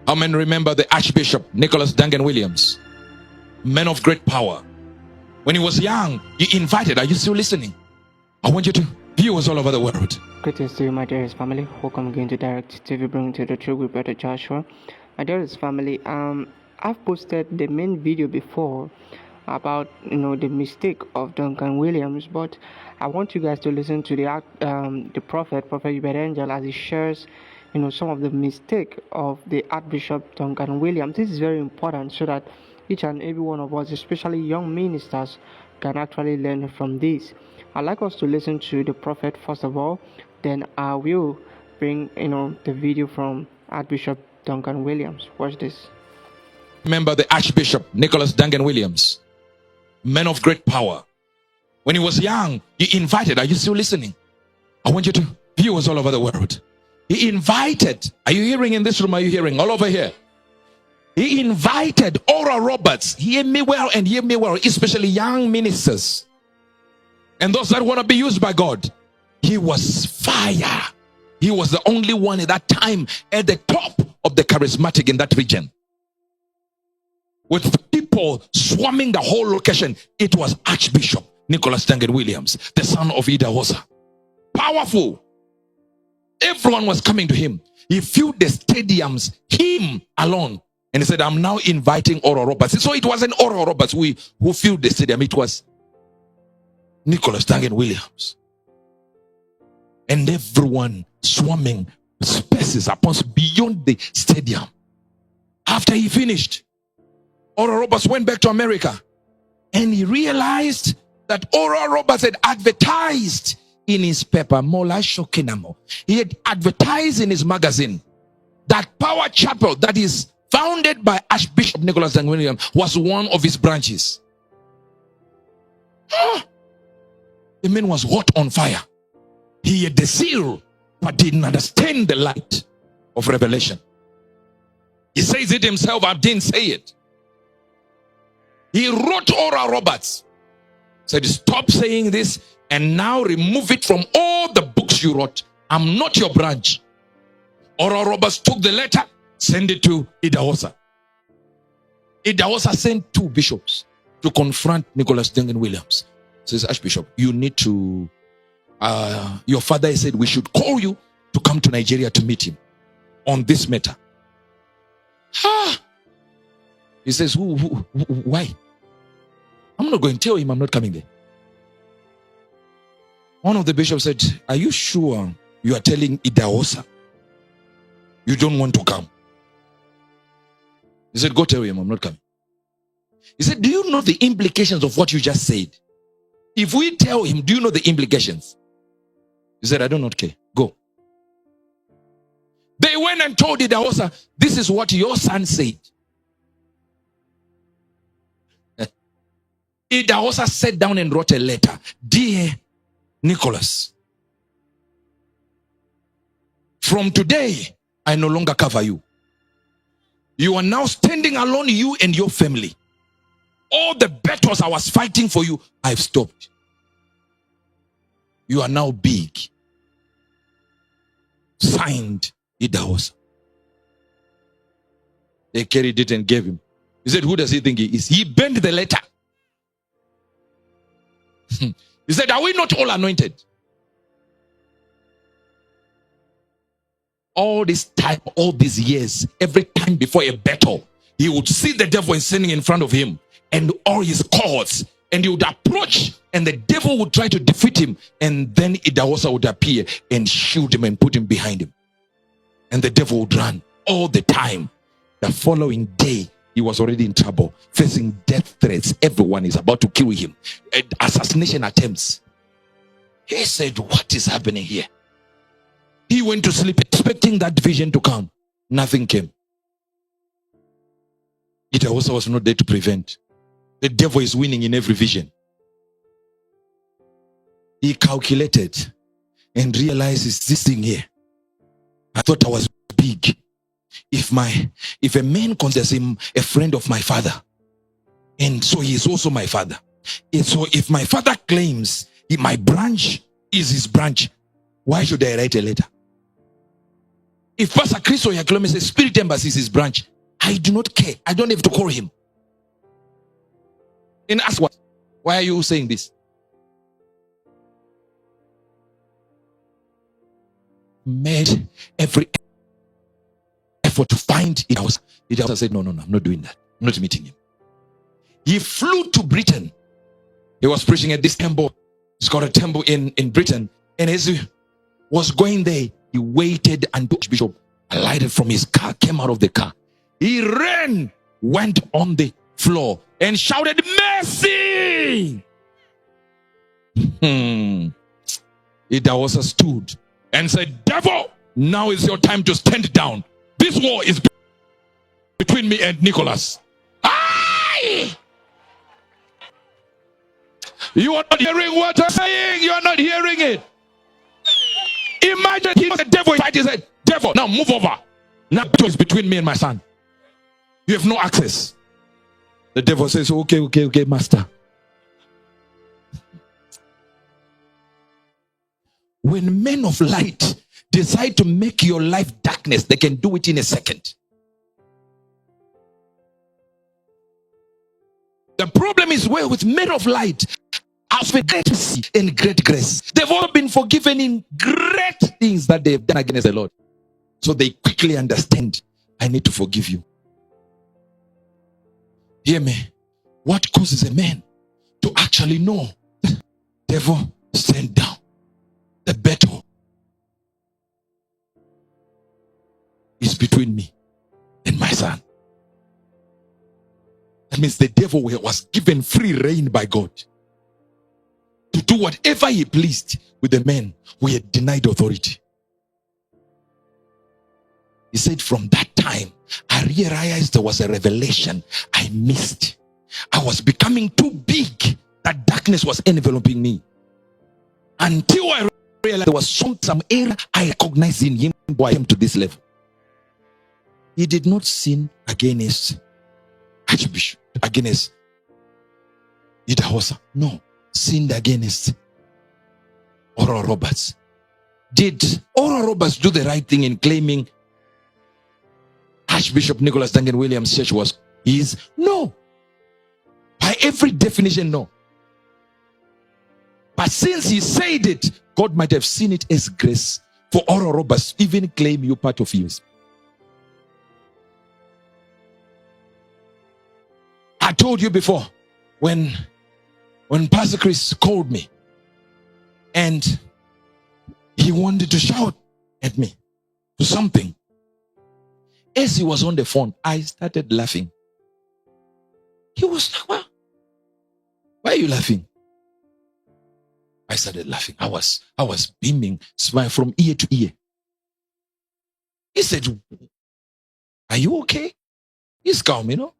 How many remember the Archbishop Nicholas Duncan Williams? Man of great power. When he was young, he invited, are you still listening? I want you to view us all over the world. Greetings to you, my dearest family. Welcome again to Direct TV, bringing to the truth with Brother Joshua. My dearest family, I've posted the main video before about the mistake of Duncan Williams, but I want you guys to listen to the Prophet Uebert Angel, as he shares some of the mistake of the Archbishop Duncan Williams. This is very important so that each and every one of us, especially young ministers, can actually learn from this. I'd like us to listen to the Prophet first of all, then I will bring the video from Archbishop Duncan Williams. Watch this. Remember the Archbishop Nicholas Duncan Williams, man of great power. When he was young, he invited, are you still listening? I want you to view us all over the world. He invited, are you hearing in this room? Are you hearing all over here? He invited Oral Roberts, hear me well and hear me well, especially young ministers and those that want to be used by God. He was fire. He was the only one at that time at the top of the charismatic in that region, with people swarming the whole location. It was Archbishop Nicholas Duncan Williams, the son of Idahosa. Powerful. Everyone was coming to him. He filled the stadiums, him alone. And he said, I'm now inviting Oral Roberts. So it wasn't Oral Roberts who filled the stadium. It was Nicholas Duncan Williams. And everyone swarming, spaces upon beyond the stadium. After he finished, Oral Roberts went back to America. And he realized that Oral Roberts had advertised in his paper, Mola Shokinamo. He had advertised in his magazine that Power Chapel that is founded by Archbishop Nicholas Duncan Williams was one of his branches. The man was hot on fire. He had the zeal, but didn't understand the light of revelation. He says it himself, I didn't say it. He wrote Oral Roberts, said, stop saying this and now remove it from all the books you wrote. I'm not your branch. Oral Roberts took the letter, sent it to Idahosa. Idahosa sent 2 bishops to confront Nicholas Duncan Williams. Says, Archbishop, you need to, your father said we should call you to come to Nigeria to meet him on this matter. He says, why? I'm not going to tell him I'm not coming there. One of the bishops said, are you sure you are telling Idahosa you don't want to come? He said, go tell him I'm not coming. He said, do you know the implications of what you just said? If we tell him, do you know the implications? He said, I do not care. Go. They went and told Idahosa, this is what your son said. Idahosa sat down and wrote a letter. Dear Nicholas, from today, I no longer cover you. You are now standing alone, you and your family. All the battles I was fighting for you, I've stopped. You are now big. Signed, Idahosa. They carried it and gave him. He said, who does he think he is? He bent the letter. He said, are we not all anointed? All this time, all these years, every time before a battle, he would see the devil standing in front of him and all his cords, and he would approach and the devil would try to defeat him, and then Idahosa would appear and shoot him and put him behind him, and the devil would run all the time. The following day, he was already in trouble, facing death threats. Everyone is about to kill him. Assassination attempts. He said, what is happening here? He went to sleep expecting that vision to come. Nothing came. It also was not there to prevent. The devil is winning in every vision. He calculated and realizes this thing here. I thought I was big. If a man considers him a friend of my father, and so he is also my father. And so if my father claims my branch is his branch, why should I write a letter? If Pastor Chris Oyakhilome says Spirit Embassy is his branch, I do not care. I don't have to call him. And ask what? Why are you saying this? Made every effort to find it. I said, no, I'm not doing that. I'm not meeting him. He flew to Britain. He was preaching at this temple. It's got a temple in Britain. And as he was going there, he waited until Bishop alighted from his car, came out of the car. He ran, went on the floor and shouted, mercy! Idahosa stood and said, devil, now is your time to stand down. This war is between me and Nicholas. Aye! You are not hearing what I'm saying. You are not hearing it. Imagine he was the devil. He said, devil, now move over. Now it's between me and my son. You have no access. The devil says, okay, master. When men of light decide to make your life darkness, they can do it in a second. The problem is where with men of light, as for great mercy and great grace, they've all been forgiven in great things that they've done against the Lord. So they quickly understand, I need to forgive you. Hear me. What causes a man to actually know, devil, stand down. The battle is between me and my son. That means the devil was given free rein by God to do whatever he pleased with the men who had denied authority. He said, from that time, I realized there was a revelation I missed. I was becoming too big. That darkness was enveloping me. Until I realized there was some error I recognized in him why I came to this level. He did not sin against Archbishop, against Idahosa. No, sinned against Oral Roberts. Did Oral Roberts do the right thing in claiming Archbishop Nicholas Duncan Williams' church was his? No. By every definition, no. But since he said it, God might have seen it as grace for Oral Roberts to even claim you part of yours. I told you before, when Pastor Chris called me and he wanted to shout at me to something, as he was on the phone, I started laughing. He was like, why are you laughing? I started laughing. I was beaming, smile from ear to ear. He said, are you okay? He's calm, you know.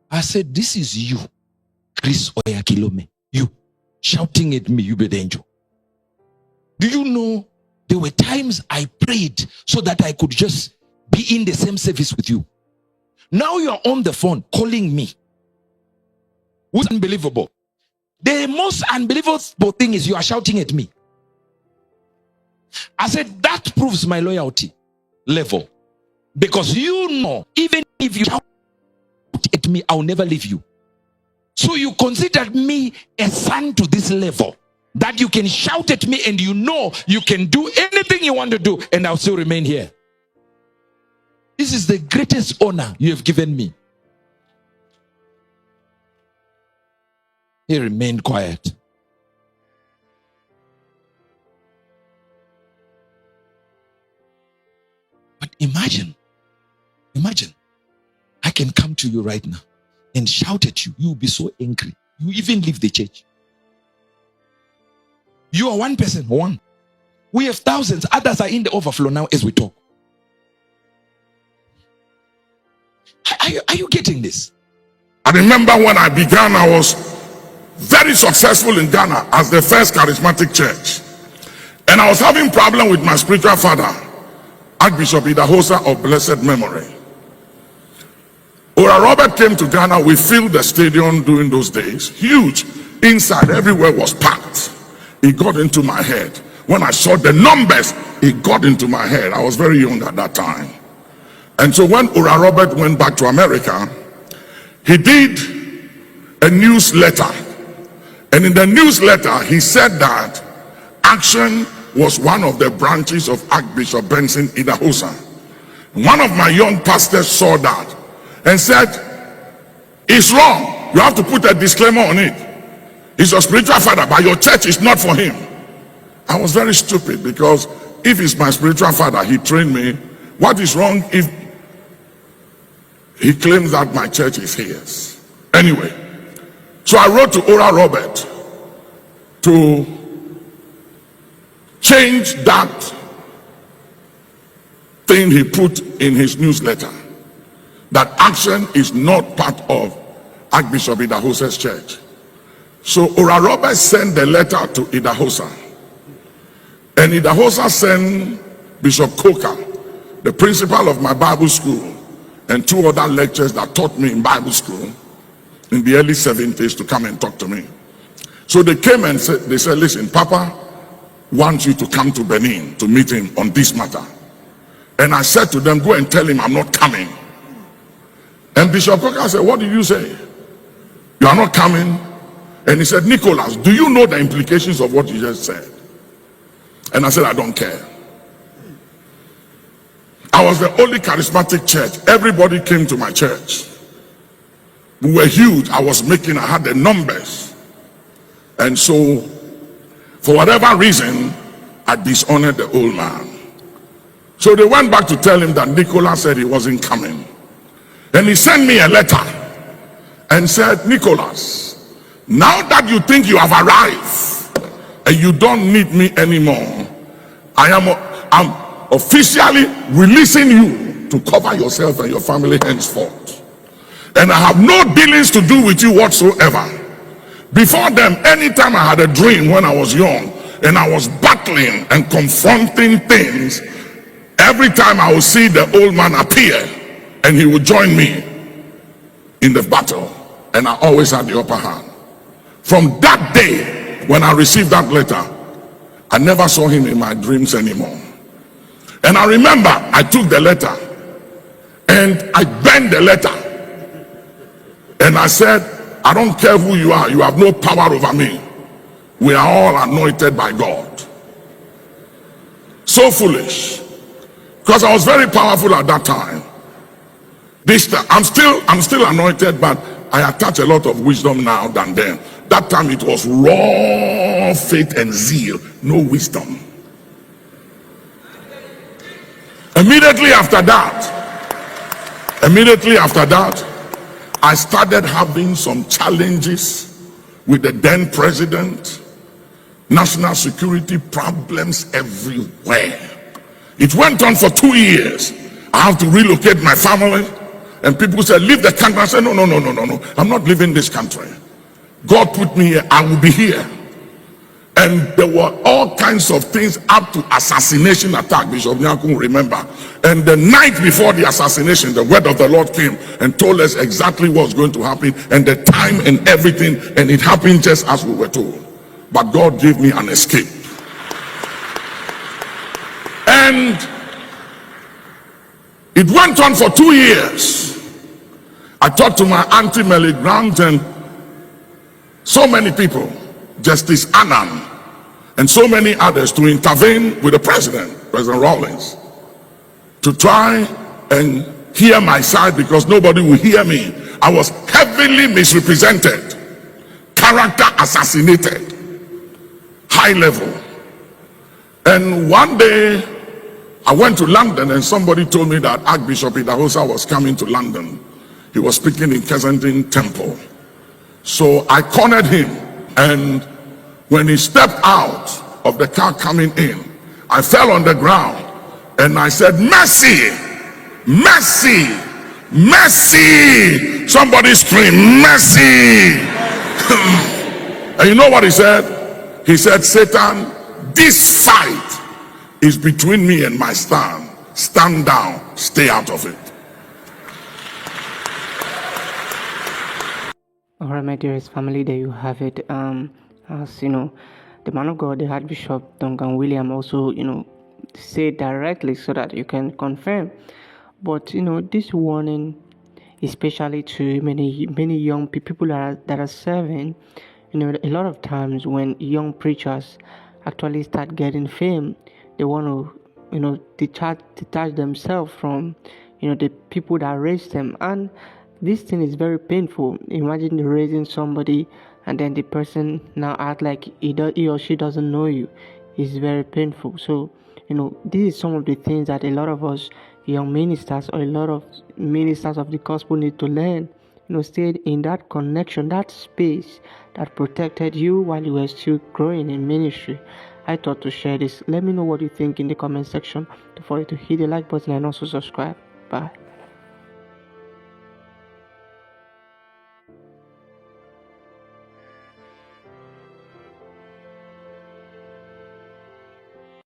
I said, this is you, Chris Oyakhilome. You shouting at me, Uebert Angel. Do you know there were times I prayed so that I could just be in the same service with you. Now you are on the phone calling me. What's unbelievable? The most unbelievable thing is you are shouting at me. I said, that proves my loyalty level. Because you know, even if you shout at me, I'll never leave you. So you considered me a son to this level, that you can shout at me and you know you can do anything you want to do and I'll still remain here. This is the greatest honor you have given me. He remained quiet. But imagine, I can come to you right now and shout at you. You'll be so angry. You even leave the church. You are one person, one. We have thousands. Others are in the overflow now as we talk. Are you getting this? I remember when I began, I was very successful in Ghana as the first charismatic church. And I was having problem with my spiritual father, Archbishop Idahosa of blessed memory. Oral Robert came to Ghana. We filled the stadium during those days. Huge. Inside, everywhere was packed. It got into my head. when I saw the numbers, it got into my head. I was very young at that time. And so when Ura Robert went back to America, he did a newsletter. And in the newsletter, he said that Action was one of the branches of Archbishop Benson Idahosa. One of my young pastors saw that and said, it's wrong. You have to put a disclaimer on it. He's your spiritual father, but your church is not for him. I was very stupid, because if he's my spiritual father, he trained me. What is wrong if he claims that my church is his? Anyway, so I wrote to Ura Robert to change that thing he put in his newsletter, that Action is not part of Archbishop Idahosa's church. So Ura Robert sent the letter to Idahosa, and Idahosa sent Bishop Coker, the principal of my Bible school, and 2 other lecturers that taught me in Bible school in the early 70s, to come and talk to me. So they came and said, listen, Papa wants you to come to Benin to meet him on this matter. And I said to them, go and tell him I'm not coming. And Bishop Coker said, what did you say? You are not coming? And he said, Nicholas, do you know the implications of what you just said? And I said, I don't care. I was the only charismatic church. Everybody came to my church. We were huge. I had the numbers. And so, for whatever reason, I dishonored the old man. So they went back to tell him that Nicholas said he wasn't coming. And he sent me a letter and said, Nicholas, now that you think you have arrived and you don't need me anymore, I'm officially releasing you to cover yourself and your family henceforth. And I have no dealings to do with you whatsoever. Before them, anytime I had a dream when I was young and I was battling and confronting things, every time I would see the old man appear and he would join me in the battle, and I always had the upper hand. From that day, when I received that letter, I never saw him in my dreams anymore. And I remember I took the letter and I burned the letter. And I said, I don't care who you are, you have no power over me. We are all anointed by God. So foolish. Because I was very powerful at that time. This time, I'm still anointed, but I attach a lot of wisdom now than then. That time it was raw faith and zeal, no wisdom. Immediately after that, I started having some challenges with the then president, national security problems everywhere. It went on for 2 years. I have to relocate my family, and people said, leave the country. I said, no, I'm not leaving this country. God put me here, I will be here. And there were all kinds of things up to assassination attack. Bishop Nyaku remember. And the night before the assassination, the word of the Lord came and told us exactly what's going to happen and the time and everything, and it happened just as we were told. But God gave me an escape. And it went on for 2 years. I talked to my auntie Melly Grant and so many people, Justice Annan, and so many others, to intervene with the President Rawlings, to try and hear my side, because nobody will hear me. I was heavily misrepresented, character assassinated, high level. And one day I went to London and somebody told me that Archbishop Idahosa was coming to London. He was speaking in Kensington Temple. So I cornered him, and when he stepped out of the car coming in, I fell on the ground and I said, mercy, mercy, mercy. Somebody scream, mercy. And you know what he said? He said, Satan, this fight is between me and my stand. Stand down, stay out of it. Alright, my dearest family, there you have it. As you know, the man of God, the Archbishop Duncan Williams, also, say directly so that you can confirm. But this warning, especially to many young people that are serving, a lot of times when young preachers actually start getting fame, they want to detach themselves from the people that raised them, and this thing is very painful. Imagine raising somebody and then the person now act like he or she doesn't know you. It's very painful. So this is some of the things that a lot of us young ministers or a lot of ministers of the gospel need to learn. Stay in that connection, that space that protected you while you were still growing in ministry. I thought to share this. Let me know what you think in the comment section. Don't forget to hit the like button and also subscribe. Bye.